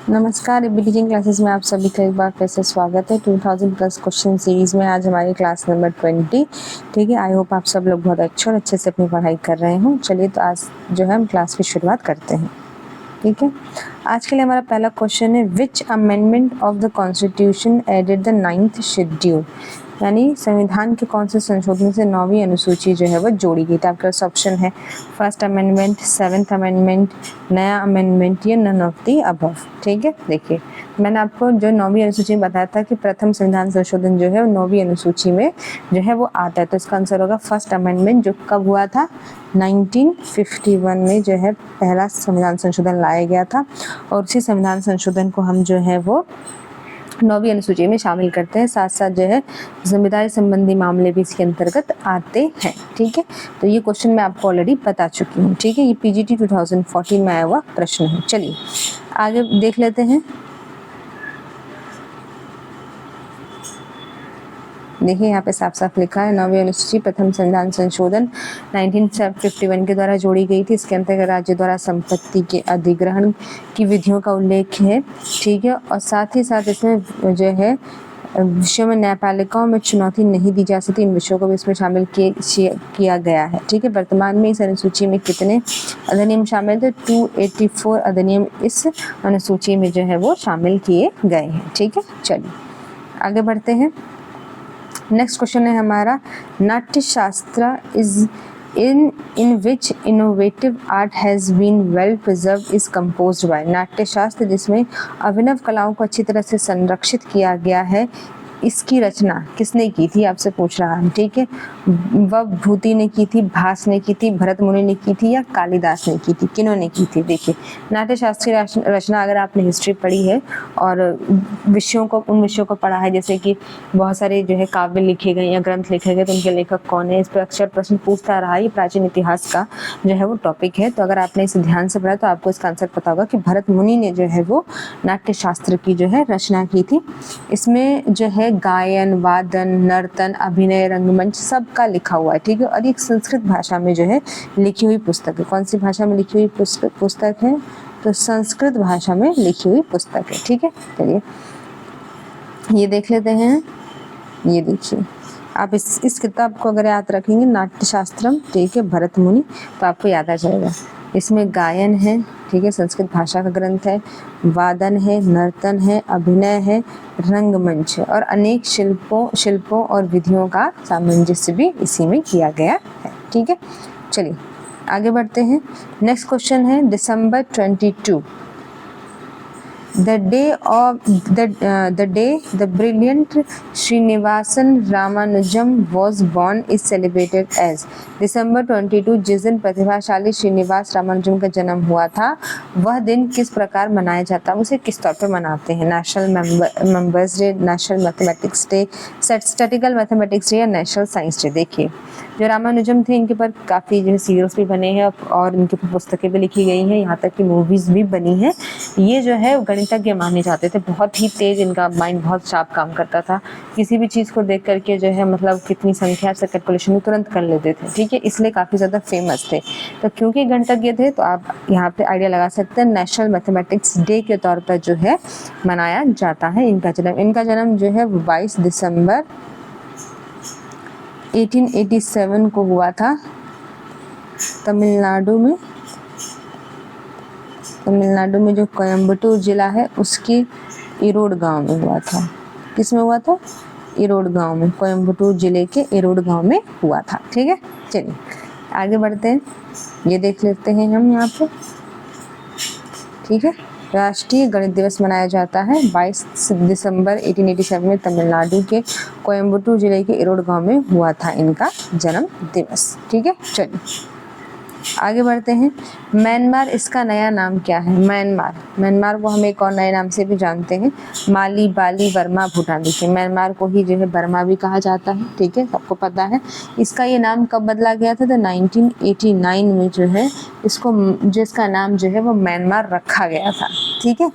नमस्कार, AB teaching classes में आप सभी का एक बार फिर से स्वागत है। 2000 प्लस क्वेश्चन सीरीज में आज हमारी क्लास नंबर 20। ठीक है, आई होप आप सब लोग बहुत अच्छे से अपनी पढ़ाई कर रहे हो। चलिए तो आज जो है हम क्लास की शुरुआत करते हैं। ठीक है, आज के लिए हमारा पहला क्वेश्चन है, which amendment of the constitution added the 9th schedule, यानी संविधान के कौन से संशोधन से 9वीं अनुसूची जो है वो जोड़ी गई थी। आपके पास ऑप्शन है फर्स्ट अमेंडमेंट, 7th अमेंडमेंट, नया अमेंडमेंट या नन ऑफ दी अबव। ठीक है, देखिए मैंने आपको जो 9वीं अनुसूची में बताया था कि प्रथम संविधान संशोधन जो है वो 9वीं अनुसूची में जो है वो आता है, तो इसका आंसर होगा फर्स्ट अमेंडमेंट, जो कब हुआ था 1951 में जो है पहला संविधान संशोधन लाया गया था। और उसी संविधान संशोधन को हम जो है वो 9वीं अनुसूची में शामिल करते हैं। साथ साथ जो है जिम्मेदारी संबंधी मामले भी इसके अंतर्गत आते हैं। ठीक है, तो ये क्वेश्चन मैं आपको ऑलरेडी बता चुकी हूँ। ठीक है, ये पीजीटी 2014 में आया हुआ प्रश्न है। चलिए आगे देख लेते हैं। देखिए यहाँ पे साफ साफ लिखा है, 9वीं अनुसूची प्रथम संविधान संशोधन 1951 के द्वारा जोड़ी गई थी। इसके अंतर्गत राज्य द्वारा संपत्ति के अधिग्रहण की विधियों का उल्लेख है। ठीक है, और साथ ही साथ इसमें जो है विषयों में न्यायपालिकाओं में चुनौती नहीं दी जा सकती, इन विषयों को भी इसमें शामिल किया गया है। ठीक है, वर्तमान में इस अनुसूची में कितने अधिनियम शामिल थे? 284 अधिनियम इस अनुसूची में जो है वो शामिल किए गए हैं। ठीक है, चलिए आगे बढ़ते हैं। नेक्स्ट क्वेश्चन है हमारा, नाट्य शास्त्र is in which innovative art has been well preserved is composed by। नाट्य शास्त्र जिसमें अभिनव कलाओं को अच्छी तरह से संरक्षित किया गया है, इसकी रचना किसने की थी आपसे पूछ रहा है। ठीक है, भूति ने की थी, भास ने की थी, भरत मुनि ने की थी या कालिदास ने की थी, किन्होंने की थी? देखिए नाट्य शास्त्र की रचना अगर आपने हिस्ट्री पढ़ी है और विषयों को उन विषयों को पढ़ा है, जैसे कि बहुत सारे जो है काव्य लिखे गए या ग्रंथ लिखे गए, तो उनके लेखक कौन है, इस पर अक्सर प्रश्न पूछता रहा। ये प्राचीन इतिहास का जो है वो टॉपिक है, तो अगर आपने इसे ध्यान से पढ़ा तो आपको इसका आंसर पता होगा कि भरत मुनि ने जो है वो नाट्य शास्त्र की जो है रचना की थी। इसमें जो है गायन, वादन, नर्तन, अभिनय, रंगमंच सब का लिखा हुआ है। ठीक है, और एक संस्कृत भाषा में जो है लिखी हुई पुस्तक है। कौन सी भाषा में लिखी हुई पुस्तक है? तो संस्कृत भाषा में लिखी हुई पुस्तक है। ठीक है, चलिए ये देख लेते हैं। ये देखिए आप इस किताब को अगर याद रखेंगे, नाट्य शास्त्रम, ठीक है, भरत मुनि, तो आपको याद आ जाएगा। इसमें गायन है, ठीक है, संस्कृत भाषा का ग्रंथ है, वादन है, नर्तन है, अभिनय है, रंगमंच है, और अनेक शिल्पों और विधियों का सामंजस्य भी इसी में किया गया है। ठीक है, चलिए आगे बढ़ते हैं। नेक्स्ट क्वेश्चन है, December 22, the day the brilliant Srinivasan Ramanujam was born is celebrated as। December 22 जिस दिन प्रतिभाशाली श्रीनिवास रामानुजम का जन्म हुआ था, वह दिन किस प्रकार मनाया जाता है, उसे किस तौर पर मनाते हैं? National members day, national mathematics day, statistical mathematics day या नेशनल साइंस डे? देखिए जो रामानुजम थे, इनके पर काफ़ी जो है सीरियल्स भी बने हैं और इनके ऊपर पुस्तकें भी लिखी गई हैं, यहाँ तक कि मूवीज़ भी बनी हैं। ये जो है गणितज्ञ माने जाते थे, बहुत ही तेज, इनका माइंड बहुत शार्प काम करता था। किसी भी चीज़ को देख करके जो है मतलब कितनी संख्या से कैलकुलेशन तुरंत कर लेते थे। ठीक है, इसलिए काफ़ी ज़्यादा फेमस थे। तो क्योंकि गणितज्ञ थे तो आप यहाँ पे आइडिया लगा सकते हैं, नेशनल मैथमेटिक्स डे के तौर पर जो है मनाया जाता है इनका जन्म। इनका जन्म जो है 22 दिसंबर 1887 को हुआ था तमिलनाडु में जो कोयम्बटूर जिला है उसके इरोड गांव में हुआ था। किस में हुआ था? इरोड गांव में, कोयम्बटूर जिले के इरोड गांव में हुआ था। ठीक है, चलिए आगे बढ़ते हैं। ये देख लेते हैं हम यहाँ पे। ठीक है, राष्ट्रीय गणित दिवस मनाया जाता है 22 दिसंबर 1887 में तमिलनाडु के कोयम्बटूर जिले के इरोड गांव में हुआ था इनका जन्म दिवस। ठीक है, चलिए आगे बढ़ते हैं। म्यांमार, इसका नया नाम क्या है? म्यांमार को हम एक और नए नाम से भी जानते हैं, माली, बाली, बर्मा, भूटान। देखिए म्यांमार को ही जो है बर्मा भी कहा जाता है। ठीक है, सबको पता है। इसका ये नाम कब बदला गया था? तो 1989 में जो है इसका नाम जो है वो म्यांमार रखा गया था। ठीक है,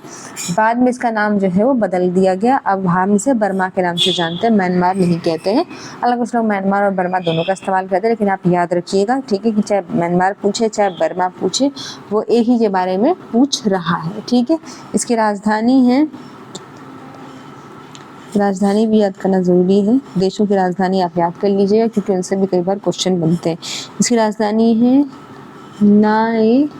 बाद में इसका नाम जो है वो बदल दिया गया। अब हम इसे बर्मा के नाम से जानते हैं, म्यांमार नहीं कहते हैं। अलग कुछ लोग म्यांमार और बर्मा दोनों का इस्तेमाल करते हैं, लेकिन आप याद रखिएगा, ठीक है, कि चाहे म्यांमार पूछे चाहे वर्मा पूछे, वो एक ही के बारे में पूछ रहा है। ठीक है, इसकी राजधानी है, राजधानी भी याद करना जरूरी है, देशों की राजधानी आप याद कर लीजिएगा क्योंकि उनसे भी कई बार क्वेश्चन बनते हैं। इसकी राजधानी है नायपियोडा,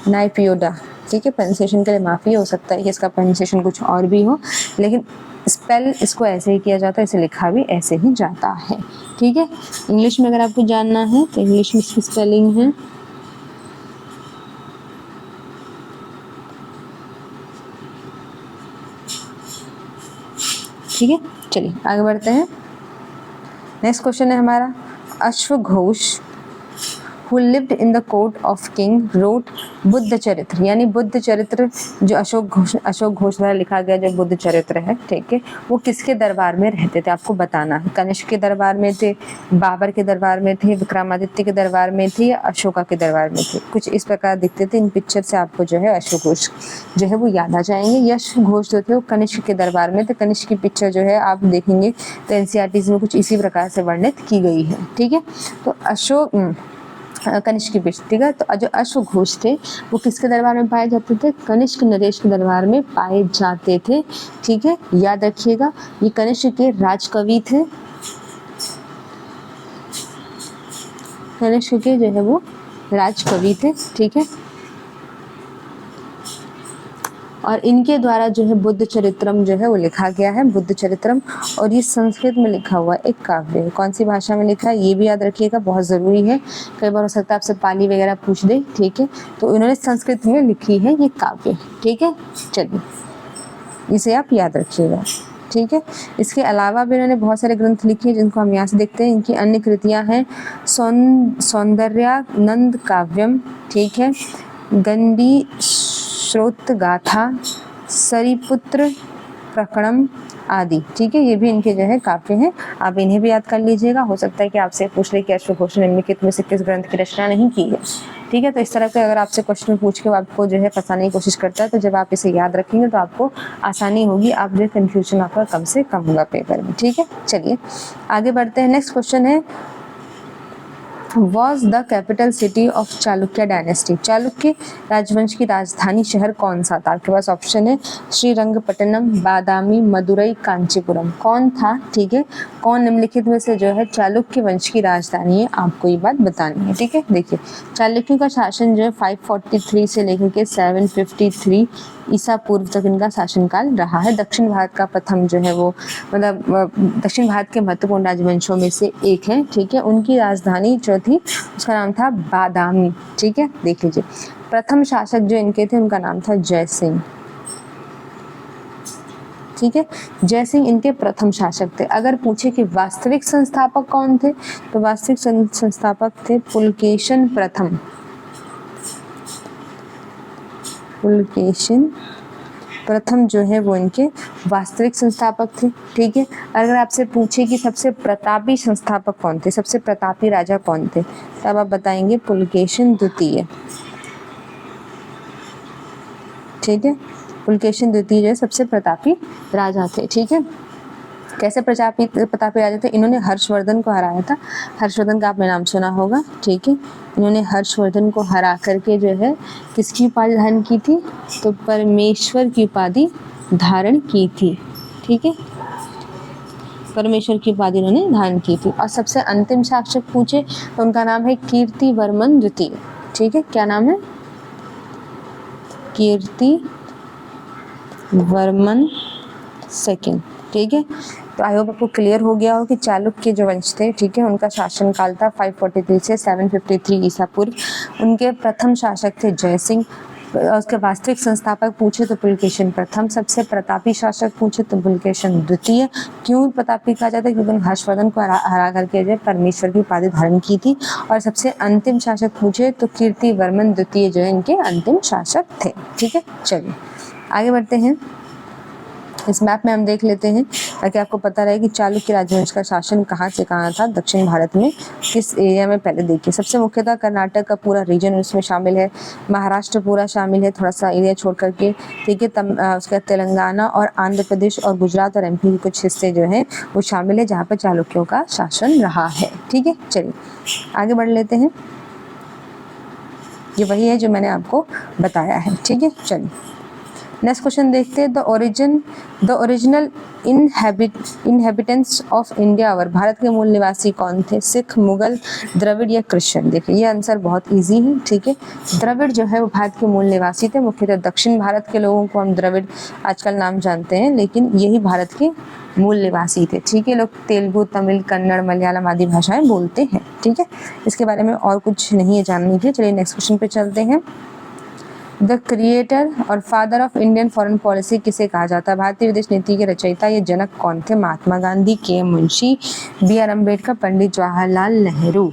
नायपियोडा। ठीक है, प्रोनाउंसिएशन के लिए माफ़ी, हो सकता है कि इसका प्रोनाउंसिएशन कुछ और भी हो, लेकिन स्पेल इसको ऐसे ही किया जाता है, इसे लिखा भी ऐसे ही जाता है। ठीक है, इंग्लिश में अगर आपको जानना है तो इंग्लिश में इसकी स्पेलिंग है ठीक है। चलिए आगे बढ़ते हैं। नेक्स्ट क्वेश्चन है हमारा, अश्वघोष who lived in the court of king wrote Buddha चरित्र, यानी बुद्ध चरित्र जो अशोक घोष द्वारा लिखा गया जो बुद्ध चरित्र है, ठीक है, वो किसके दरबार में रहते थे आपको बताना है। कनिष्क के दरबार में थे, बाबर के दरबार में थे, विक्रमादित्य के दरबार में थे या अशोका के दरबार में थे। कुछ इस प्रकार दिखते थे। इन पिक्चर से आपको जो है अशोक घोष जो है वो याद आ जाएंगे। यश घोष जो थे वो कनिष्क के दरबार में थे। कनिष्क की पिक्चर जो है आप देखेंगे तो एनसीईआरटी में कुछ इसी प्रकार से वर्णित की गई है। ठीक है, तो अशोक कनिष्क की पिक्चर, ठीक है। तो जो अश्वघोष थे वो किसके दरबार में पाए जाते थे? कनिष्क नरेश के दरबार में पाए जाते थे। ठीक है, याद रखिएगा, ये कनिष्क के राजकवि थे। कनिष्क के जो है वो राजकवि थे। ठीक है, और इनके द्वारा जो है बुद्ध चरित्रम जो है वो लिखा गया है, बुद्ध चरित्रम। और ये संस्कृत में लिखा हुआ एक काव्य है। कौन सी भाषा में लिखा है ये भी याद रखिएगा, बहुत ज़रूरी है। कई बार हो सकता है आपसे पाली वगैरह पूछ दे। ठीक है, तो इन्होंने संस्कृत में लिखी है ये काव्य। ठीक है, चलिए इसे आप याद रखिएगा। ठीक है, इसके अलावा भी इन्होंने बहुत सारे ग्रंथ लिखे हैं जिनको हम यहाँ से देखते हैं। इनकी अन्य कृतियाँ हैं सौंदर्यानंद काव्यम, ठीक है, गंडी श्रोत गाथा, सरिपुत्र प्रकरणम आदि। ठीक है, ये भी इनके जो है काव्य हैं, आप इन्हें भी याद कर लीजिएगा। हो सकता है कि आपसे पूछ ले कि अश्वघोष ने निम्नलिखित में से किस ग्रंथ की रचना नहीं की है। ठीक है, तो इस तरह के अगर आपसे क्वेश्चन पूछ के आपको जो है फंसाने की कोशिश करता है तो जब आप इसे याद रखेंगे तो आपको आसानी होगी, आप जो कन्फ्यूजन आपका कम से कम होगा पेपर में। ठीक है, चलिए आगे बढ़ते हैं। नेक्स्ट क्वेश्चन है, Was the capital city of Chalukya dynasty? Chalukya राजवंश की राजधानी शहर कौन सा था? आपके पास ऑप्शन है श्रीरंगपट्टनम, बादामी, मदुरई, कांचीपुरम। कौन था? ठीक है, कौन निम्नलिखित में से जो है चालुक्य वंश की राजधानी है, आपको ये बात बतानी है। ठीक है, देखिए चालुक्य का शासन जो है 543 से लेकर के 753 ईसा पूर्व तक इनका शासनकाल रहा है। दक्षिण भारत का प्रथम जो है वो मतलब दक्षिण भारत के महत्वपूर्ण राजवंशों में से एक है। ठीक है, उनकी राजधानी जो थी उसका नाम था बादामी। ठीक है, देख लीजिए प्रथम शासक जो इनके थे उनका नाम था जय सिंह। ठीक है, जय सिंह इनके प्रथम शासक थे। अगर पूछे कि वास्तविक संस्थापक कौन थे तो वास्तविक संस्थापक थे पुलकेशन प्रथम। पुलकेशिन प्रथम जो है वो इनके वास्तविक संस्थापक थे। ठीक है, अगर आपसे पूछे कि सबसे प्रतापी संस्थापक कौन थे, सबसे प्रतापी राजा कौन थे, तब आप बताएंगे पुलकेशिन द्वितीय। ठीक है, पुलकेशिन द्वितीय जो है सबसे प्रतापी राजा थे। ठीक है, कैसे प्रतापी राजा थे? इन्होंने हर्षवर्धन को हराया था। हर्षवर्धन का आपने नाम सुना होगा। ठीक है, इन्होंने हर्षवर्धन को हरा करके जो है किसकी उपाधि धारण की थी? तो परमेश्वर की उपाधि धारण की थी। ठीक है, परमेश्वर की उपाधि इन्होंने धारण की थी। और सबसे अंतिम शासक पूछे तो उनका नाम है कीर्तिवर्मन द्वितीय। ठीक है, क्या नाम है? कीर्तिवर्मन सेकंड। ठीक है, तो आई होप आपको क्लियर हो गया हो कि चालुक्य जो वंश थे, ठीक है, उनका शासनकाल था 543 से 753 ईसा पूर्व। उनके प्रथम शासक थे जय सिंह। उसके वास्तविक संस्थापक पूछे तो पुलकेशिन प्रथम। सबसे प्रतापी शासक पूछे तो पुलकेशिन द्वितीय। क्यों प्रतापी कहा जाता है? क्योंकि उन्होंने हर्षवर्धन को हरा करके जो परमेश्वर की उपाधि धारण की थी। और सबसे अंतिम शासक पूछे तो कीर्तिवर्मन द्वितीय जो है इनके अंतिम शासक थे। ठीक है, चलिए आगे बढ़ते हैं। इस मैप में हम देख लेते हैं ताकि आपको पता रहे कि चालुक्य राजवंश का शासन कहाँ से कहाँ था दक्षिण भारत में, किस एरिया में। पहले देखिए, सबसे मुख्यतः कर्नाटक का पूरा रीजन उसमें शामिल है, महाराष्ट्र पूरा शामिल है, थोड़ा सा एरिया छोड़ करके, ठीक है। उसका तेलंगाना और आंध्र प्रदेश और गुजरात और एमपी के कुछ हिस्से जो हैं वो शामिल है जहाँ पर चालुक्यों का शासन रहा है, ठीक है। चलिए आगे बढ़ लेते हैं, ये वही है जो मैंने आपको बताया है, ठीक है। चलिए नेक्स्ट क्वेश्चन देखते हैं। The original inhabitants of India, और भारत के मूल निवासी कौन थे? सिख, मुगल, द्रविड़ या क्रिश्चियन? देखिए ये आंसर बहुत इजी है, ठीक है। द्रविड़ जो है वो भारत के मूल निवासी थे, मुख्यतः दक्षिण भारत के लोगों को हम द्रविड़ आजकल नाम जानते हैं, लेकिन यही भारत के मूल निवासी थे, ठीक है। लोग तेलुगु, तमिल, कन्नड़, मलयालम आदि भाषाएं बोलते हैं, ठीक है। इसके बारे में और कुछ नहीं है जानने के। चलिए नेक्स्ट क्वेश्चन पे चलते हैं। द क्रिएटर और father of Indian foreign policy किसे कहा जाता है? भारतीय विदेश नीति के रचयिता या जनक कौन थे? महात्मा गांधी, के मुंशी, बी आर अम्बेडकर, पंडित जवाहरलाल नेहरू,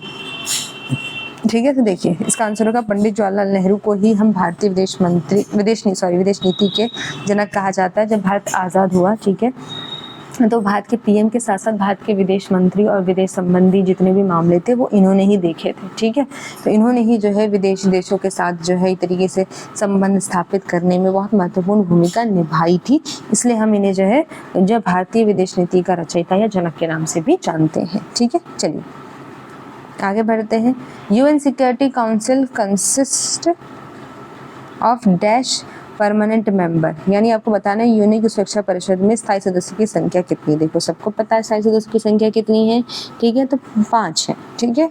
ठीक है। तो देखिए इसका आंसर होगा पंडित जवाहरलाल नेहरू को ही हम भारतीय विदेश नीति के जनक कहा जाता है। जब भारत आज़ाद हुआ, ठीक है, तो भारत के पीएम के साथ साथ भारत के विदेश मंत्री और विदेश संबंधी जितने भी मामले थे वो इन्होंने ही देखे थे, ठीक है। तो इन्होंने ही जो है विदेशी देशों के साथ जो है एक तरीके से संबंध स्थापित करने में बहुत महत्वपूर्ण भूमिका निभाई थी, इसलिए हम इन्हें जो है भारतीय विदेश नीति का रचयिता या जनक के नाम से भी जानते हैं, ठीक है। चलिए आगे बढ़ते हैं। UN security council consist of dash permanent member, यानी आपको बताना है यूएन की सुरक्षा परिषद में स्थायी सदस्य की संख्या कितनी है। देखो सबको पता है स्थायी सदस्य की संख्या कितनी है, ठीक है, तो 5 है, ठीक है।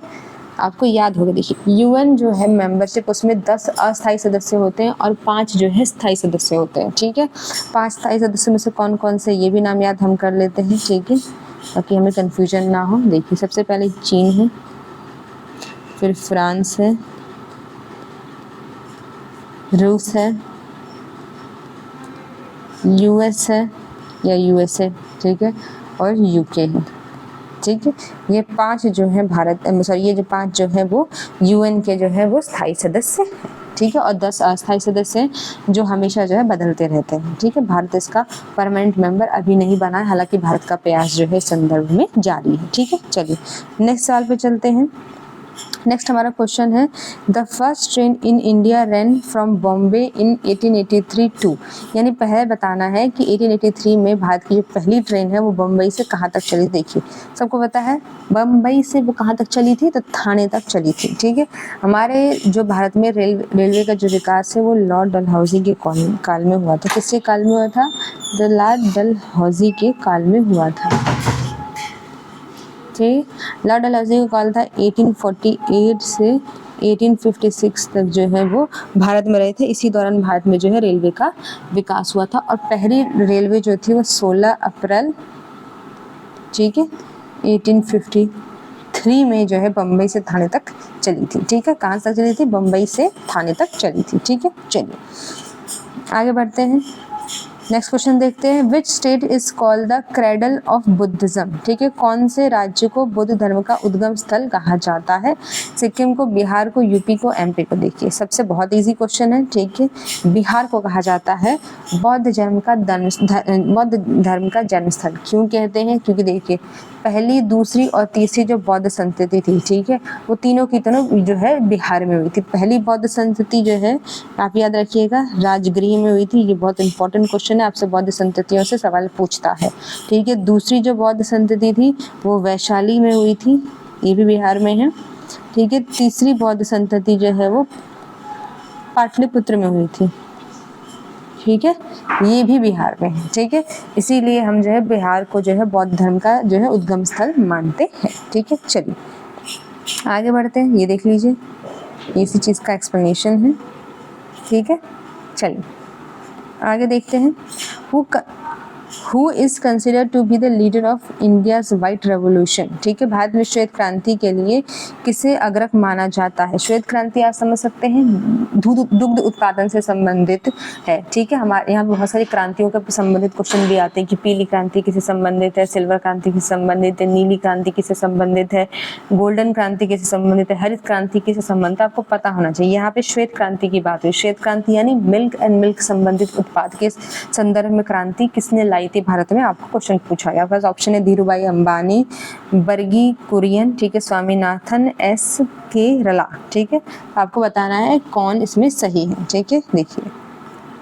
आपको याद होगा, देखिए यूएन जो है मेंबरशिप, उसमें 10 अस्थायी सदस्य होते हैं और 5 जो है स्थायी सदस्य होते हैं, ठीक है। 5 स्थायी सदस्यों में से कौन कौन से, ये भी नाम याद हम कर लेते हैं, ठीक है, ताकि हमें कन्फ्यूजन ना हो। देखिए सबसे पहले चीन है, फिर फ्रांस है, रूस है, यूएस है या यूएसए, ठीक है, और यूके है, ठीक है। ये 5 जो है ये जो 5 जो है वो यूएन के जो है वो स्थायी सदस्य हैं, ठीक है, और 10 अस्थायी सदस्य हैं जो हमेशा जो है बदलते रहते हैं, ठीक है। भारत इसका परमानेंट मेंबर अभी नहीं बना है, हालांकि भारत का प्रयास जो है इस संदर्भ में जारी है, ठीक है। चलिए नेक्स्ट सवाल पे चलते हैं। नेक्स्ट हमारा क्वेश्चन है, the first train in India run from Bombay in 1883 to, यानी पहले बताना है कि 1883 में भारत की जो पहली ट्रेन है वो बम्बई से कहाँ तक चली। देखिए सबको पता है बम्बई से वो कहाँ तक चली थी, तो थाने तक चली थी, ठीक है। हमारे जो भारत में रेलवे का जो विकास है वो लॉर्ड डलहौजी के काल में हुआ था। किसके काल में हुआ था? लॉर्ड डलहौजी के काल में हुआ था, लॉर्ड डलहौजी का काल था 1848 से 1856 तक जो है वो भारत में रहे थे। इसी दौरान भारत में जो है रेलवे का विकास हुआ था, और पहली रेलवे जो थी वो 16 अप्रैल, ठीक है, 1853 में जो है बम्बई से थाने तक चली थी, ठीक है। कहाँ तक चली थी? बम्बई से थाने तक चली थी, ठीक है। चलिए आगे बढ़ते हैं। नेक्स्ट क्वेश्चन देखते हैं, which state is called the cradle of Buddhism, ठीक है। कौन से राज्य को बुद्ध धर्म का उद्गम स्थल कहा जाता है? सिक्किम को, बिहार को, यूपी को, एमपी को? देखिए सबसे बहुत इजी क्वेश्चन है, ठीक है। बिहार को कहा जाता है बौद्ध धर्म का जन्म स्थल। क्यों कहते हैं? क्योंकि देखिए पहली, दूसरी और तीसरी जो बौद्ध संतति थी, ठीक है, वो तीनों की तीनों जो है बिहार में हुई थी। पहली बौद्ध संतति जो है आप याद रखिएगा राजगृह में हुई थी, ये बहुत इंपॉर्टेंट क्वेश्चन है, आपसे बौद्ध संततियों से सवाल पूछता है, ठीक है। दूसरी जो बौद्ध संतति थी वो वैशाली में हुई थी, ये भी बिहार में है, ठीक है। तीसरी बौद्ध संतति जो है वो पाटलिपुत्र में हुई थी, ठीक है, ये भी बिहार में है, ठीक है। इसीलिए हम जो है बिहार को जो है बौद्ध धर्म का जो है उद्गम स्थल मानते हैं, ठीक है। चलिए आगे बढ़ते हैं, ये देख लीजिए, इसी चीज़ का एक्सप्लेनेशन है, ठीक है। चलिए आगे देखते हैं। Who is considered to be the leader of India's white revolution, ठीक है। भारत में श्वेत क्रांति के लिए किसे अग्रक माना जाता है? श्वेत क्रांति आप समझ सकते हैं दुग्ध उत्पादन से संबंधित है, ठीक है। हमारे यहाँ बहुत सारी क्रांतियों के संबंधित क्वेश्चन भी आते हैं कि पीली क्रांति किसे संबंधित है, सिल्वर क्रांति किसे संबंधित है, नीली क्रांति किसे संबंधित है, गोल्डन क्रांति किसे संबंधित है, हरित क्रांति किसे संबंधित है, आपको पता होना चाहिए। यहाँ पे श्वेत क्रांति की बात हुई। श्वेत क्रांति यानी मिल्क एंड मिल्क संबंधित उत्पाद के संदर्भ में क्रांति किसने लाई लाई थी भारत में, आपको क्वेश्चन पूछा गया। आपके पास ऑप्शन है धीरूभाई अंबानी, बर्गी कुरियन, ठीक है, स्वामीनाथन, एस केरला, ठीक है। आपको बताना है कौन इसमें सही है, ठीक है। देखिए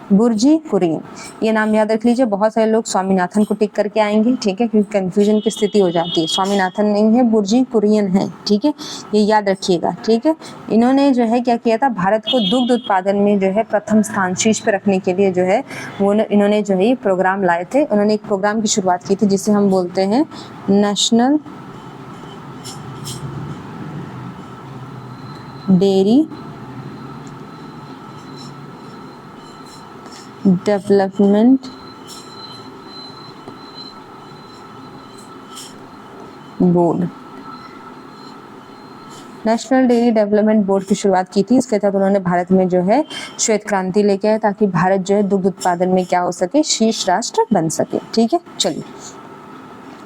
बुर्जी कुरियन, ये नाम याद रख लीजिए। बहुत सारे लोग स्वामीनाथन को टिक करके आएंगे, ठीक है, क्योंकि कंफ्यूजन की स्थिति हो जाती है। स्वामीनाथन नहीं है, बुर्जी कुरियन है, ठीक है, ये याद रखिएगा, ठीक है। इन्होंने जो है क्या किया था, भारत को दुग्ध उत्पादन में जो है प्रथम स्थान शीर्ष पे रखने के लिए जो है वो इन्होंने जो है ये प्रोग्राम लाए थे। उन्होंने एक प्रोग्राम की शुरुआत की थी जिसे हम बोलते हैं national dairy development board. National dairy development board की शुरुआत की थी। इसके तहत उन्होंने भारत में जो है श्वेत क्रांति लेके आए ताकि भारत जो है दुग्ध उत्पादन में क्या हो सके, शीर्ष राष्ट्र बन सके, ठीक है। चलिए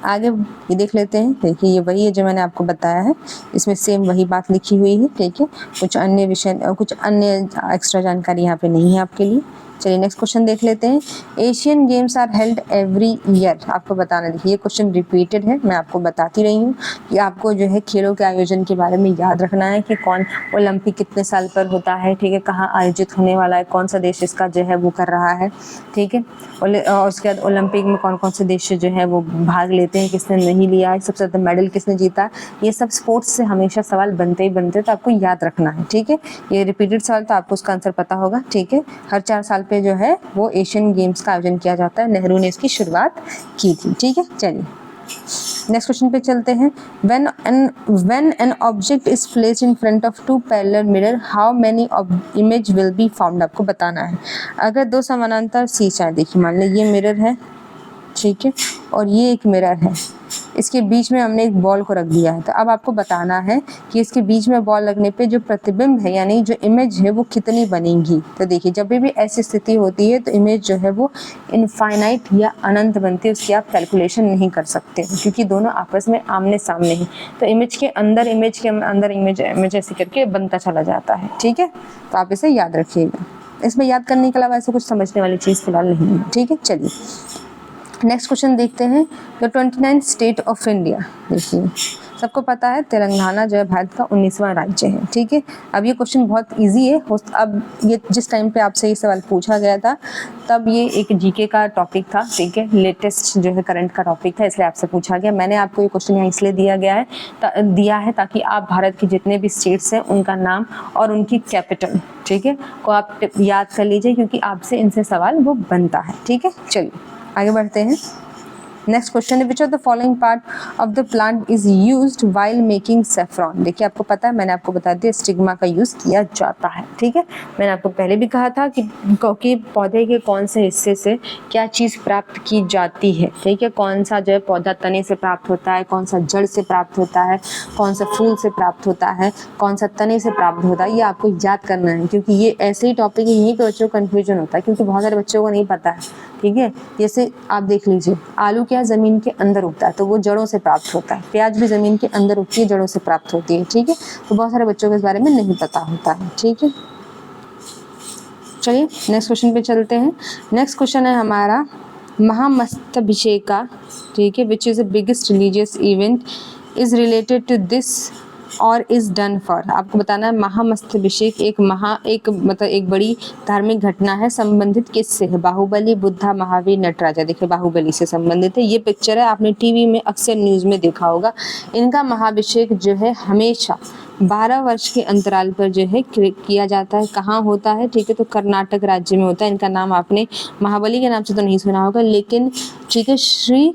आगे ये देख लेते हैं। देखिए ये वही है जो मैंने आपको बताया है, इसमें सेम वही बात लिखी हुई है, ठीक है। कुछ अन्य विषय, कुछ अन्य एक्स्ट्रा जानकारी यहाँ पे नहीं है आपके लिए। चलिए नेक्स्ट क्वेश्चन देख लेते हैं। Asian games are held every year, आपको बताना। देखिए ये क्वेश्चन रिपीटेड है, मैं आपको बताती रही हूँ कि आपको जो है खेलों के आयोजन के बारे में याद रखना है कि कौन ओलंपिक कितने साल पर होता है, ठीक है, कहाँ आयोजित होने वाला है, कौन सा देश इसका जो है वो कर रहा है, ठीक है। और उसके बाद ओलंपिक में कौन कौन से देश जो है वो भाग लेते हैं, किसने नहीं लिया है, सबसे ज़्यादा मेडल किसने जीता, ये सब स्पोर्ट्स से हमेशा सवाल बनते ही बनते, तो आपको याद रखना है, ठीक है। ये रिपीटेड सवाल, तो आपको उसका आंसर पता होगा, ठीक है। हर 4 साल पे जो है वो एशियन गेम्स का आयोजन किया जाता है, नेहरू ने इसकी शुरुआत की थी, ठीक है। चलिए नेक्स्ट क्वेश्चन पे चलते हैं। when an object is placed in front of two parallel mirror, how many image will be formed, आपको बताना है। अगर 2 समानांतर शीशा, देखिए मान लीजिए ये मिरर है, ठीक है, और ये एक मिरर है, इसके बीच में हमने एक बॉल को रख दिया है। तो अब आपको बताना है कि इसके बीच में बॉल लगने पे जो प्रतिबिंब है यानी जो इमेज है वो कितनी बनेगी। तो देखिए जब भी ऐसी स्थिति होती है तो इमेज जो है वो इनफाइनाइट या अनंत बनती है, उसकी आप कैलकुलेशन नहीं कर सकते क्योंकि दोनों आपस में आमने सामने हैं। तो इमेज के अंदर इमेज ऐसे करके बनता चला जाता है, ठीक है। तो आप इसे याद रखिएगा। इसमें याद करने के अलावा ऐसे कुछ समझने वाली चीज़ फिलहाल नहीं है, ठीक है। चलिए नेक्स्ट क्वेश्चन देखते हैं। The 29th state of India, देखिए सबको पता है तेलंगाना जो है भारत का 19वां राज्य है, ठीक है। अब ये क्वेश्चन बहुत इजी है। अब ये जिस टाइम पे आपसे ये सवाल पूछा गया था तब ये एक जीके का टॉपिक था, ठीक है, लेटेस्ट जो है करंट का टॉपिक था, इसलिए आपसे पूछा गया। मैंने आपको ये क्वेश्चन यहाँ इसलिए दिया है ताकि आप भारत के जितने भी स्टेट्स हैं उनका नाम और उनकी कैपिटल, ठीक है, को आप याद कर लीजिए क्योंकि आपसे इनसे सवाल वो बनता है, ठीक है। चलिए आगे बढ़ते हैं। नेक्स्ट क्वेश्चन है, विच of the following part of the plant is used while making saffron. देखिए आपको पता है, मैंने आपको बता दिया स्टिग्मा का यूज़ किया जाता है, ठीक है। मैंने आपको पहले भी कहा था कि पौधे के कौन से हिस्से से क्या चीज़ प्राप्त की जाती है, ठीक है। कौन सा जो है पौधा तने से प्राप्त होता है, कौन सा जड़ से प्राप्त होता है, कौन सा फूल से प्राप्त होता है, कौन सा तने से प्राप्त होता है, ये आपको याद करना है क्योंकि ये ऐसे ही टॉपिक है, यहीं पर बच्चों को कन्फ्यूजन होता है क्योंकि बहुत सारे बच्चों को नहीं पता है, ठीक है। जैसे आप देख लीजिए आलू क्या ज़मीन के अंदर उगता है तो वो जड़ों से प्राप्त होता है, प्याज भी ज़मीन के अंदर उगती है, जड़ों से प्राप्त होती है, ठीक है। तो बहुत सारे बच्चों को इस बारे में नहीं पता होता है, ठीक है। चलिए नेक्स्ट क्वेश्चन पे चलते हैं। नेक्स्ट क्वेश्चन है हमारा महामस्तभिषेका, ठीक है, which is the biggest religious event is related to this और इज़ डन फॉर। आपको बताना है महामस्तभिषेक एक बड़ी धार्मिक घटना है, संबंधित किससे है? बाहुबली, बुद्धा, महावीर, नटराजा। देखिए बाहुबली से संबंधित है। ये पिक्चर है, आपने टीवी में अक्सर न्यूज़ में देखा होगा। इनका महाभिषेक जो है हमेशा 12 वर्ष के अंतराल पर जो है किया जाता है। कहाँ होता है? ठीक है, तो कर्नाटक राज्य में होता है। इनका नाम आपने महाबली के नाम से तो नहीं सुना होगा, लेकिन ठीक है श्री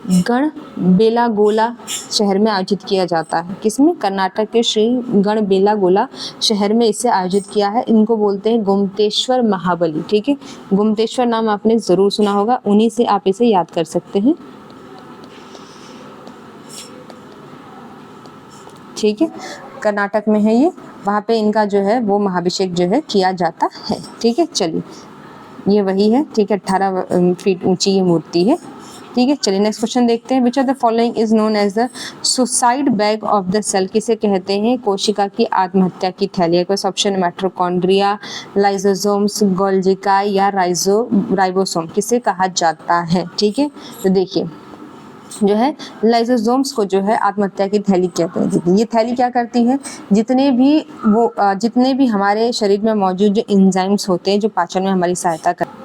गणबेलागोला शहर में आयोजित किया जाता है। किसमें? कर्नाटक के श्री गणबेलागोला शहर में इसे आयोजित किया है। इनको बोलते हैं गोमतेश्वर महाबली, ठीक है। गोमतेश्वर नाम आपने ज़रूर सुना होगा, उन्हीं से आप इसे याद कर सकते हैं, ठीक है। कर्नाटक में है ये, वहाँ पे इनका जो है वो महाभिषेक जो है किया जाता है, ठीक है। चलिए ये वही है, ठीक है। 18 फीट ऊंची ये मूर्ति है। ठीक है। चलिए नेक्स्ट क्वेश्चन देखते हैं। Which of the following is known as the suicide bag of the cell? किसे कहते हैं कोशिका की आत्महत्या की थैली? ऑप्शन माइटोकॉन्ड्रिया, लाइसोसोम्स, गोल्गी या राइबोसोम, किसे कहा जाता है? ठीक है, तो देखिए जो है लाइसोसोम्स को जो है आत्महत्या की थैली कहते हैं। ये थैली क्या करती है, जितने भी हमारे शरीर में मौजूद जो एंजाइम्स होते हैं जो पाचन में हमारी सहायता करते हैं,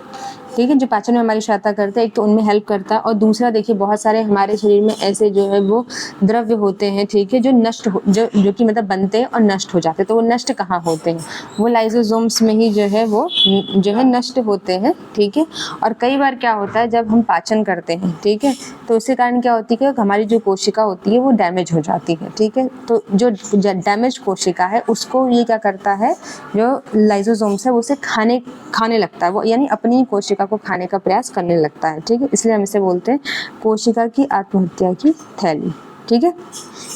ठीक है, जो पाचन में हमारी सहायता करते हैं, एक तो उनमें हेल्प करता है और दूसरा देखिए बहुत सारे हमारे शरीर में ऐसे जो है वो द्रव्य होते हैं, ठीक है, जो नष्ट हो जो कि मतलब बनते हैं और नष्ट हो जाते हैं। तो वो नष्ट कहाँ होते हैं? वो लाइसोसोम्स में ही जो है वो जो है नष्ट होते हैं, ठीक है। और कई बार क्या होता है जब हम पाचन करते हैं, ठीक है, तो उसके कारण क्या होती है कि हमारी जो कोशिका होती है वो डैमेज हो जाती है, ठीक है। तो जो डैमेज कोशिका है उसको ये क्या करता है, जो लाइसोसोम्स है वो उसे खाने लगता है, वो यानी अपनी कोशिका को खाने का प्रयास करने लगता है, ठीक है। इसलिए हम इसे बोलते हैं कोशिका की आत्महत्या की थैली, ठीक है।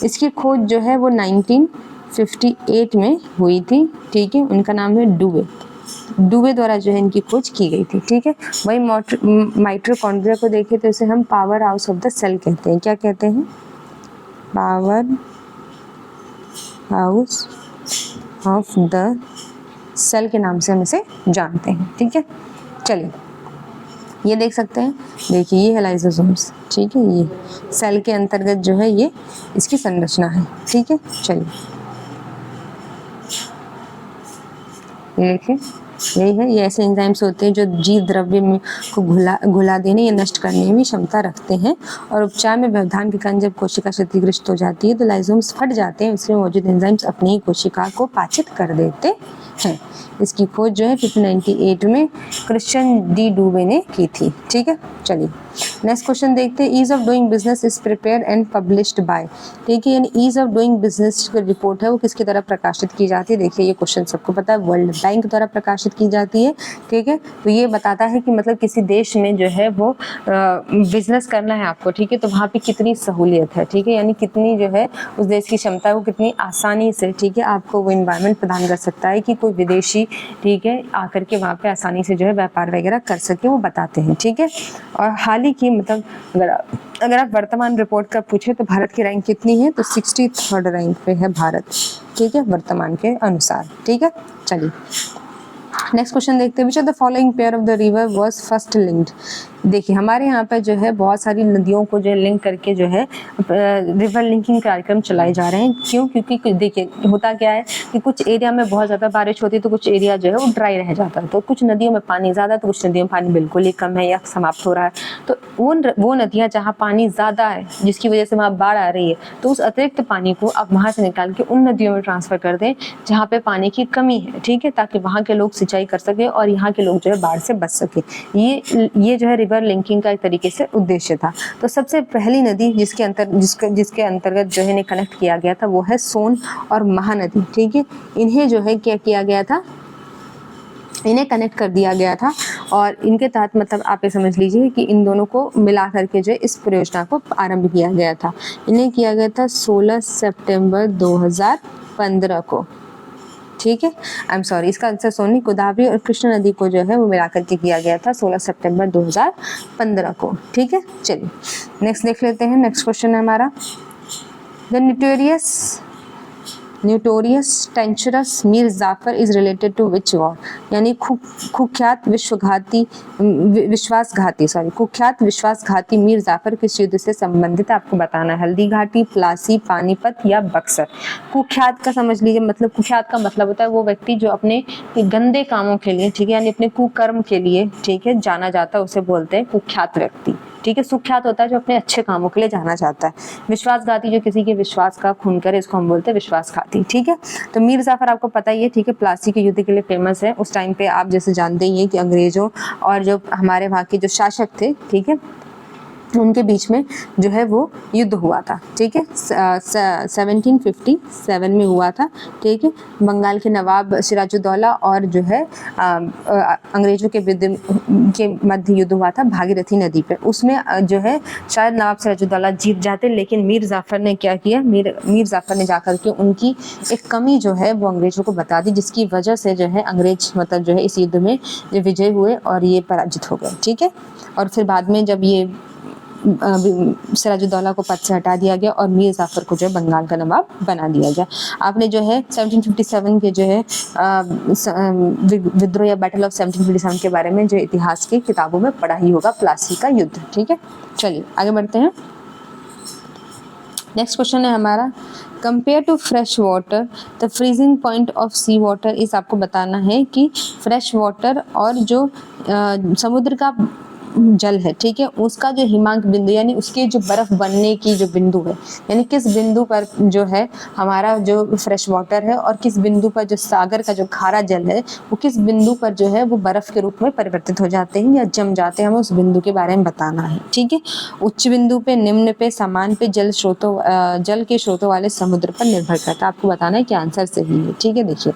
इसकी खोज जो है वो 1958 में हुई थी, ठीक है। उनका नाम है डुवे द्वारा जो है इनकी खोज की गई थी, ठीक है। वही माइटोकॉन्ड्रिया को देखें तो इसे हम power house of the cell कहते हैं। क्या कहते हैं? Power house of the cell के नाम से हम इसे जानते हैं, ठीक है। चलिए ये देख सकते हैं, देखिए ये है लाइसोसोम्स, ठीक है, ये सेल के अंतर्गत जो है ये इसकी संरचना है, ठीक है। चलिए देखिए यही है, ये ऐसे एंजाइम्स होते हैं जो जीव द्रव्य में को घुला देने या नष्ट करने में क्षमता रखते हैं और उपचार में व्यवधान के कारण जब कोशिका क्षतिग्रस्त हो जाती है तो लाइसोसोम्स फट जाते हैं, उसमें मौजूद एंजाइम्स अपनी ही कोशिका को पाचित कर देते हैं। इसकी खोज जो है 1598 में क्रिश्चियन डी डुवे ने की थी, ठीक है। चलिए नेक्स्ट क्वेश्चन देखते हैं। Ease of doing business is prepared and published by, ठीक है, यानी ईज ऑफ डूइंग बिजनेस की रिपोर्ट है वो किसके द्वारा प्रकाशित की जाती है? देखिए ये क्वेश्चन सबको पता है, वर्ल्ड बैंक द्वारा प्रकाशित की जाती है, ठीक है। तो ये बताता है कि मतलब किसी देश में जो है वो बिजनेस करना है आपको, ठीक है, तो वहाँ पे कितनी सहूलियत है, ठीक है, यानी कितनी जो है उस देश की क्षमता है वो कितनी आसानी से, ठीक है, आपको वो इन्वायरमेंट प्रदान कर सकता है कि कोई विदेशी, ठीक है, आकर के वहाँ पे आसानी से जो है व्यापार वगैरह कर सके, वो बताते हैं, ठीक है। और हाल ही की मतलब अगर आप वर्तमान रिपोर्ट का पूछे तो भारत की रैंक कितनी है, तो 63rd रैंक पे है भारत, ठीक है, वर्तमान के अनुसार, ठीक है। चलिए नेक्स्ट क्वेश्चन देखते हैं। Which of the following pair of the river was first linked? देखिए हमारे यहाँ पर जो है बहुत सारी नदियों को जो लिंक करके जो है रिवर लिंकिंग कार्यक्रम चलाए जा रहे हैं। क्यों? क्योंकि देखिए होता क्या है कि कुछ एरिया में बहुत ज़्यादा बारिश होती है तो कुछ एरिया जो है वो ड्राई रह जाता है, तो कुछ नदियों में पानी ज़्यादा तो कुछ नदियों में पानी बिल्कुल ही कम है या समाप्त हो रहा है। तो वो नदियाँ जहाँ पानी ज़्यादा है जिसकी वजह से वहाँ बाढ़ आ रही है, तो उस अतिरिक्त पानी को आप वहाँ से निकाल के उन नदियों में ट्रांसफ़र कर दें जहाँ पे पानी की कमी है, ठीक है, ताकि वहाँ के लोग सिंचाई कर सके और यहाँ के लोग जो है बाढ़ से बच सके। ये जो है रिवर लिंकिंग का एक तरीके से उद्देश्य था। तो सबसे पहली नदी जिसके अंतर्गत जो है कनेक्ट किया गया था वो है सोन और महानदी, ठीक है। इन्हें जो है क्या किया गया था, इन्हें कनेक्ट कर दिया गया था और इनके तहत मतलब आप ये समझ लीजिए कि इन दोनों को मिला करके जो है इस परियोजना को आरंभ किया गया था। इन्हें किया गया था 16 सितंबर 2015 को, ठीक है। आई एम सॉरी, इसका आंसर सोनी, गोदावरी और कृष्णा नदी को जो है वो मिला करके किया गया था 16 सितंबर 2015 को, ठीक है। चलिए नेक्स्ट देख लेते हैं। नेक्स्ट क्वेश्चन है हमारा, the notorious treacherous Mir Jafar is related to which war? यानी कुख्यात विश्वासघाती मीर जाफर किस युद्ध से संबंधित है आपको बताना है। हल्दी घाटी, प्लासी, पानीपत या बक्सर? कुख्यात का समझ लीजिए, मतलब कुख्यात का मतलब होता है वो व्यक्ति जो अपने गंदे कामों के लिए, ठीक है, यानी अपने कुकर्म के लिए, ठीक है, जाना जाता है, उसे बोलते हैं कुख्यात व्यक्ति, ठीक है। सुख्यात होता है जो अपने अच्छे कामों के लिए जाना चाहता है। विश्वासघाती जो किसी के विश्वास का खून करे, इसको हम बोलते हैं विश्वासघाती, ठीक है। तो मीर जाफर आपको पता ही है, ठीक है, प्लासी के युद्ध के लिए फेमस है। उस टाइम पे आप जैसे जानते ही हैं कि अंग्रेजों और जो हमारे वहाँ के जो शासक थे, ठीक है, उनके बीच में जो है वो युद्ध हुआ था, ठीक है, 1757 में हुआ था, ठीक है। बंगाल के नवाब सिराजुद्दौला और जो है अंग्रेजों के मध्य युद्ध हुआ था भागीरथी नदी पे। उसमें जो है शायद नवाब सिराजुद्दौला जीत जाते, लेकिन मीर जाफर ने क्या किया, मीर जाफर ने जाकर के उनकी एक कमी जो है वो अंग्रेजों को बता दी, जिसकी वजह से जो है अंग्रेज मतलब जो है इस युद्ध में जो विजय हुए और ये पराजित हो गए, ठीक है। और फिर बाद में जब ये सिराजुद्दौला को पद से हटा दिया गया और मीर जाफर को जो है बंगाल का नवाब बना दिया गया। आपने जो है 1757 के जो है विद्रोह या बैटल ऑफ 1757 के बारे में जो इतिहास की किताबों में पढ़ा ही होगा, प्लासी का युद्ध। ठीक है, चलिए आगे बढ़ते हैं। नेक्स्ट क्वेश्चन है हमारा, compare to fresh water the freezing point of sea water is. आपको बताना है कि फ्रेश वाटर और जो समुद्र का जल है, ठीक है, उसका जो हिमांक बिंदु यानी उसके जो बर्फ बनने की जो बिंदु है, यानी किस बिंदु पर जो है हमारा जो फ्रेश वाटर है और किस बिंदु पर जो सागर का जो खारा जल है वो किस बिंदु पर जो है वो बर्फ के रूप में परिवर्तित हो जाते हैं या जम जाते हैं, हमें उस बिंदु के बारे में बताना है। ठीक है, उच्च बिंदु पे, निम्न पे, समान पे, जल के स्रोतों वाले समुद्र पर निर्भर करता है। आपको बताना है कि आंसर सही है। ठीक है, देखिए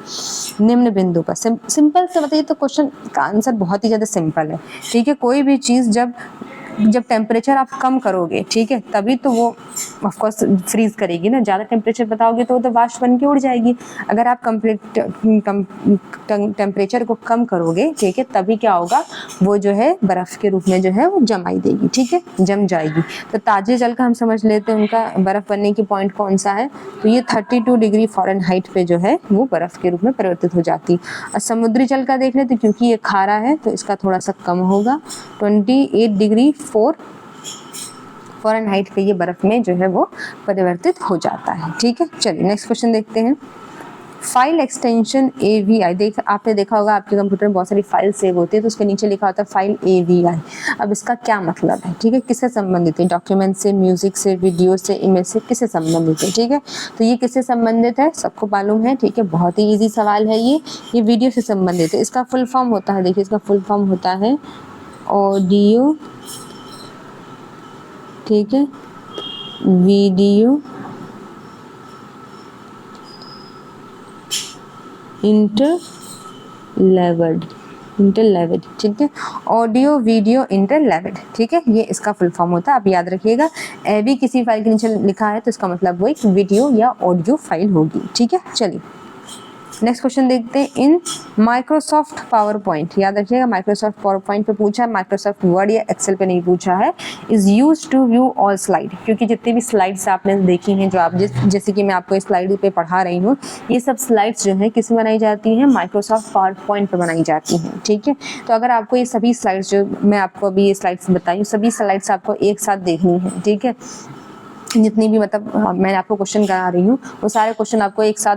निम्न बिंदु पर, सिंपल से बताइए तो क्वेश्चन का आंसर बहुत ही ज्यादा सिंपल है। ठीक है, कोई भी चीज जब टेम्परेचर आप कम करोगे, ठीक है, तभी तो वो ऑफ कोर्स फ्रीज करेगी ना। ज़्यादा टेम्परेचर बताओगे तो वो तो वाष्प बन के उड़ जाएगी। अगर आप टेम्परेचर को कम करोगे, ठीक है, तभी क्या होगा, वो जो है बर्फ़ के रूप में जो है वो जमाई देगी। ठीक है, जम जाएगी। तो ताजे जल का हम समझ लेते हैं उनका बर्फ़ बनने की पॉइंट कौन सा है, तो ये 32 डिग्री फ़ारेनहाइट पे जो है वो बर्फ़ के रूप में परिवर्तित हो जाती है। और समुद्री जल का देख लेते, क्योंकि ये खारा है तो इसका थोड़ा सा कम होगा, 28 डिग्री 4 फ़ारेनहाइट पे ये बर्फ में जो है वो परिवर्तित हो जाता है। ठीक है, चलिए नेक्स्ट क्वेश्चन देखते हैं। फाइल एक्सटेंशन AVI, आपने देखा होगा आपके कंप्यूटर में बहुत सारी फाइल सेव होती है तो उसके नीचे लिखा होता है फाइल AVI। अब इसका क्या मतलब है, ठीक है, किससे संबंधित है, डॉक्यूमेंट से, म्यूजिक से, वीडियो से, इमेज से, किससे संबंधित है। ठीक है, तो ये किससे संबंधित है, सबको मालूम है। ठीक है, बहुत ही ईजी सवाल है ये वीडियो से संबंधित है। इसका फुल फॉर्म होता है, देखिए इसका फुल फॉर्म होता है ऑडियो, ठीक है, वीडियो इंटरलेवेड, ठीक है, ऑडियो वीडियो इंटरलेवेड। ठीक है, ये इसका फुल फॉर्म होता है, आप याद रखिएगा। भी किसी फाइल के नीचे लिखा है तो इसका मतलब वो एक वीडियो या ऑडियो फाइल होगी। ठीक है, चलिए नेक्स्ट क्वेश्चन देखते हैं। इन माइक्रोसॉफ्ट पावर पॉइंट, याद रखिएगा माइक्रोसॉफ्ट पावर पॉइंट पे पूछा है, माइक्रोसॉफ्ट वर्ड या एक्सेल पे नहीं पूछा है। Is use to view all slide, क्योंकि जितनी भी स्लाइड्स आपने देखी हैं, जो आप जैसे कि मैं आपको इस स्लाइड पे पढ़ा रही हूँ, ये सब स्लाइड्स जो है किस में बनाई जाती हैं, माइक्रोसॉफ्ट पावर पॉइंट पर बनाई जाती हैं। ठीक है, तो अगर आपको ये सभी स्लाइड्स जो मैं आपको अभी ये स्लाइड्स बताई हूँ, सभी स्लाइड्स आपको एक साथ देखनी है। ठीक है, जितनी भी मतलब मैं आपको क्वेश्चन करा रही हूँ वो सारे क्वेश्चन आपको एक साथ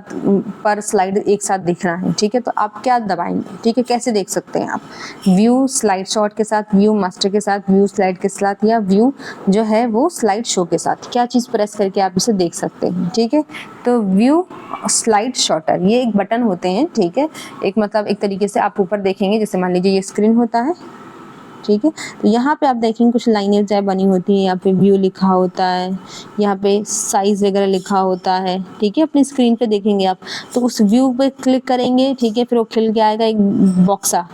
पर स्लाइड एक साथ दिखना है। ठीक है, तो आप क्या दबाएंगे, ठीक है, कैसे देख सकते हैं आप, व्यू स्लाइड शॉट के साथ, व्यू मास्टर के साथ, व्यू स्लाइड के साथ, या व्यू जो है वो स्लाइड शो के साथ, क्या चीज़ प्रेस करके आप इसे देख सकते हैं। ठीक है, तो व्यू स्लाइड शॉटर ये एक बटन होते हैं। ठीक है, एक मतलब एक तरीके से आप ऊपर देखेंगे, जैसे मान लीजिए ये स्क्रीन होता है। ठीक है, तो यहाँ पे आप देखेंगे कुछ लाइनें चाहे बनी होती हैं, यहाँ पे व्यू लिखा होता है, यहाँ पे साइज वगैरह लिखा होता है। ठीक है, अपनी स्क्रीन पे देखेंगे आप, तो उस व्यू पे क्लिक करेंगे। ठीक है, फिर वो खिल के आएगा एक बक्सा,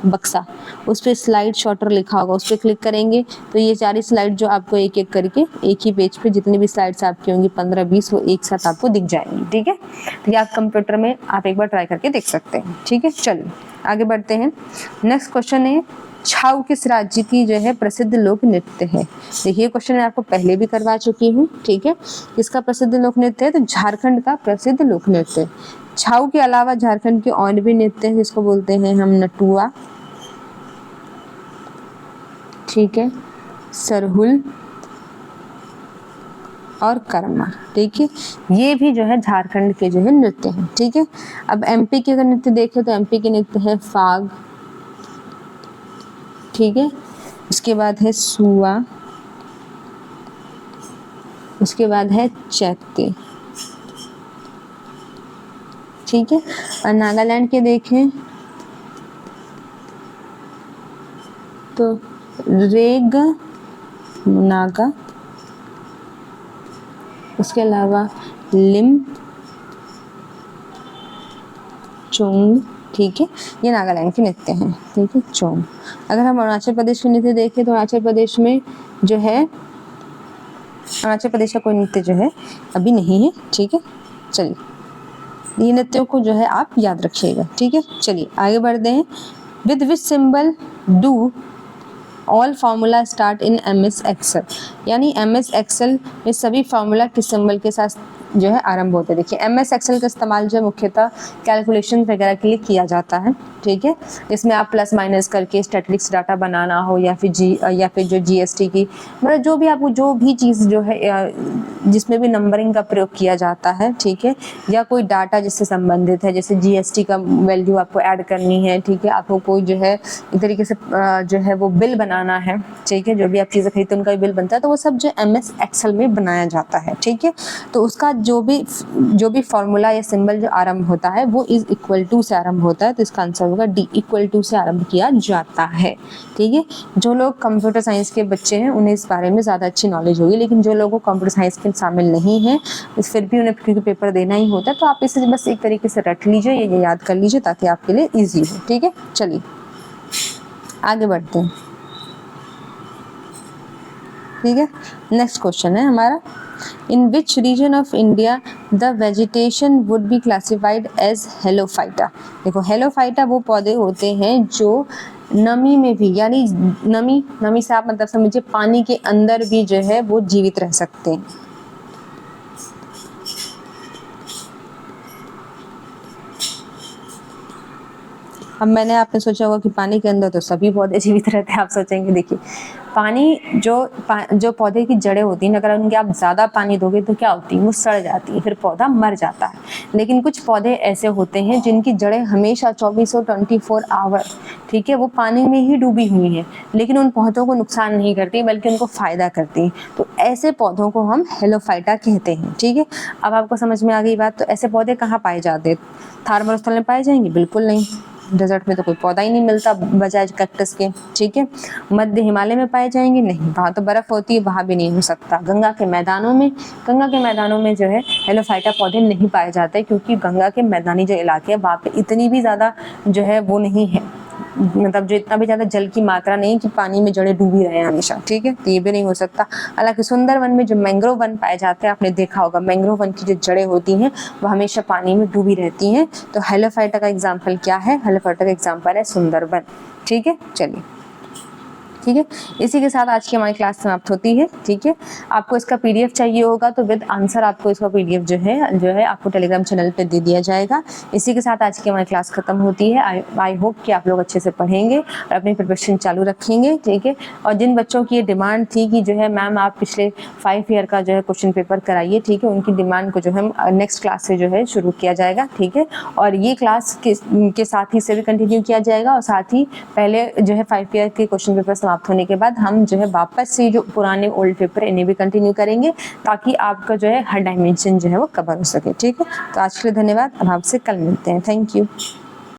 उस पर स्लाइड शॉटर लिखा होगा, उस पर क्लिक करेंगे तो ये सारी स्लाइड जो आपको एक एक करके एक ही पेज पे जितनी भी स्लाइड्स आपकी होंगी 15-20 वो एक साथ आपको दिख जाएंगी। ठीक है, तो ये आप कंप्यूटर में आप एक बार ट्राई करके देख सकते हैं। ठीक है, चलिए आगे बढ़ते हैं। नेक्स्ट क्वेश्चन है, छाऊ किस राज्य की जो है प्रसिद्ध लोक नृत्य है। देखिए क्वेश्चन मैं आपको पहले भी करवा चुकी हूँ। ठीक है, किसका प्रसिद्ध लोक नृत्य है, तो झारखंड का प्रसिद्ध लोक नृत्य। छाऊ के अलावा झारखंड के और भी नृत्य है जिसको बोलते हैं हम नटुआ, ठीक है, सरहुल और कर्मा। ठीक है, ये भी जो है झारखंड के जो है नृत्य हैं। ठीक है, अब MP के अगर नृत्य देखें तो MP के नृत्य है फाग, ठीक है, उसके बाद है सुआ, उसके बाद है चैत्य। ठीक है, और नागालैंड के देखें तो रेग नागा, उसके अलावा लिम चोंग। ठीक है, ये नागालैंड के नृत्य हैं। ठीक है, चोंग। अगर हम अरुणाचल प्रदेश के नृत्य देखें तो अरुणाचल प्रदेश में जो है अरुणाचल प्रदेश का कोई नृत्य जो है अभी नहीं है। ठीक है, चलिए ये नृत्यों को जो है आप याद रखिएगा। ठीक है, चलिए आगे बढ़ते हैं। With which symbol do all formula start in MS Excel, यानी MS एक्सेल में सभी फार्मूला किस सिंबल के साथ जो है आरंभ होते हैं। देखिए MS एक्सेल का इस्तेमाल जो मुख्यतः कैलकुलेशन वगैरह के लिए किया जाता है, ठीक है। इसमें आप प्लस माइनस करके स्टैटिस्टिक्स डाटा बनाना हो या फिर जो GST की, मतलब जो भी आपको जो भी चीज़ जो है जिसमें भी नंबरिंग का प्रयोग किया जाता है, ठीक है, या कोई डाटा जिससे संबंधित है, जैसे GST का वैल्यू आपको ऐड करनी है, ठीक है, आपको कोई जो है एक तरीके से जो है वो बिल बनाना है, ठीक है, जो भी आप चीज़ें खरीदते हैं उनका भी बिल बनता है, तो वो सब जो MS एक्सेल में बनाया जाता है, ठीक है। तो उसका जो भी फॉर्मूला या सिंबल जो आरंभ होता है वो इज इक्वल टू से आरंभ होता है, तो इसका आंसर होगा डी, इक्वल टू से आरंभ किया जाता है, ठीक है। जो लोग कंप्यूटर साइंस के बच्चे हैं उन्हें इस बारे में ज़्यादा अच्छी नॉलेज होगी, लेकिन जो लोगों को कंप्यूटर साइंस में शामिल नहीं है फिर भी उन्हें क्योंकि पेपर देना ही होता है, तो आप इसे बस एक तरीके से रट लीजिए, ये याद कर लीजिए ताकि आपके लिए ईजी हो, ठीक है। चलिए आगे बढ़ते हैं, ठीक है। नेक्स्ट क्वेश्चन है हमारा, in which region of India the vegetation would be classified as halophyta. देखो हेलोफाइटा वो पौधे होते हैं जो नमी में भी, यानी नमी से आप मतलब समझिए पानी के अंदर भी जो है वो जीवित रह सकते हैं। अब मैंने आपने सोचा होगा कि पानी के अंदर तो सभी पौधे जीवित रहते हैं, आप सोचेंगे देखिए पानी जो पौधे की जड़ें होती हैं, अगर उनके आप ज़्यादा पानी दोगे तो क्या होती है, वो सड़ जाती है, फिर पौधा मर जाता है। लेकिन कुछ पौधे ऐसे होते हैं जिनकी जड़ें हमेशा 24 आवर, ठीक है, वो पानी में ही डूबी हुई हैं, लेकिन उन पौधों को नुकसान नहीं करती बल्कि उनको फ़ायदा करती हैं। तो ऐसे पौधों को हम हेलोफाइटा कहते हैं, ठीक है। अब आपको समझ में आ गई बात। तो ऐसे पौधे कहाँ पाए जाते हैं? थार मरुस्थल में पाए जाएंगे? बिल्कुल नहीं, डेजर्ट में तो कोई पौधा ही नहीं मिलता बजाय कैक्टस के, ठीक है। मध्य हिमालय में पाए जाएंगे? नहीं, वहाँ तो बर्फ होती है, वहाँ भी नहीं हो सकता। गंगा के मैदानों में जो है हेलोफाइटा पौधे नहीं पाए जाते, क्योंकि गंगा के मैदानी जो इलाके हैं वहाँ पे इतनी भी ज़्यादा जो है वो नहीं है, मतलब जो इतना भी ज़्यादा जल की मात्रा नहीं कि पानी में जड़ें डूबी रहे हमेशा, ठीक है, तो ये भी नहीं हो सकता। हालांकि सुंदरवन में जो मैंग्रोव वन पाए जाते हैं, आपने देखा होगा मैंग्रोव वन की जो जड़ें होती हैं वो हमेशा पानी में डूबी रहती हैं। तो हेलोफाइटा का एग्जाम्पल क्या है? हेलोफाइटा का एग्जाम्पल है सुंदरवन, ठीक है। चलिए ठीक है, इसी के साथ आज की हमारी क्लास समाप्त होती है, ठीक है। आपको इसका PDF चाहिए होगा तो विद आंसर आपको इसका PDF जो है आपको टेलीग्राम चैनल पे दे दिया जाएगा। इसी के साथ आज की हमारी क्लास खत्म होती है। आई होप कि आप लोग अच्छे से पढ़ेंगे और अपनी प्रिपरेशन चालू रखेंगे, ठीक है। और जिन बच्चों की ये डिमांड थी कि जो है मैम आप पिछले 5 ईयर का जो है क्वेश्चन पेपर कराइए, ठीक है, उनकी डिमांड को जो है नेक्स्ट क्लास से जो है शुरू किया जाएगा, ठीक है। और ये क्लास के साथ ही से भी कंटिन्यू किया जाएगा, और साथ ही पहले जो है 5 ईयर के क्वेश्चन पेपर समाप्त होने के बाद हम जो है वापस से जो पुराने ओल्ड पेपर इन्हें भी कंटिन्यू करेंगे, ताकि आपका जो है हर डायमेंशन जो है वो कवर हो सके, ठीक है। तो आज के लिए धन्यवाद, अब आपसे कल मिलते हैं। Thank you.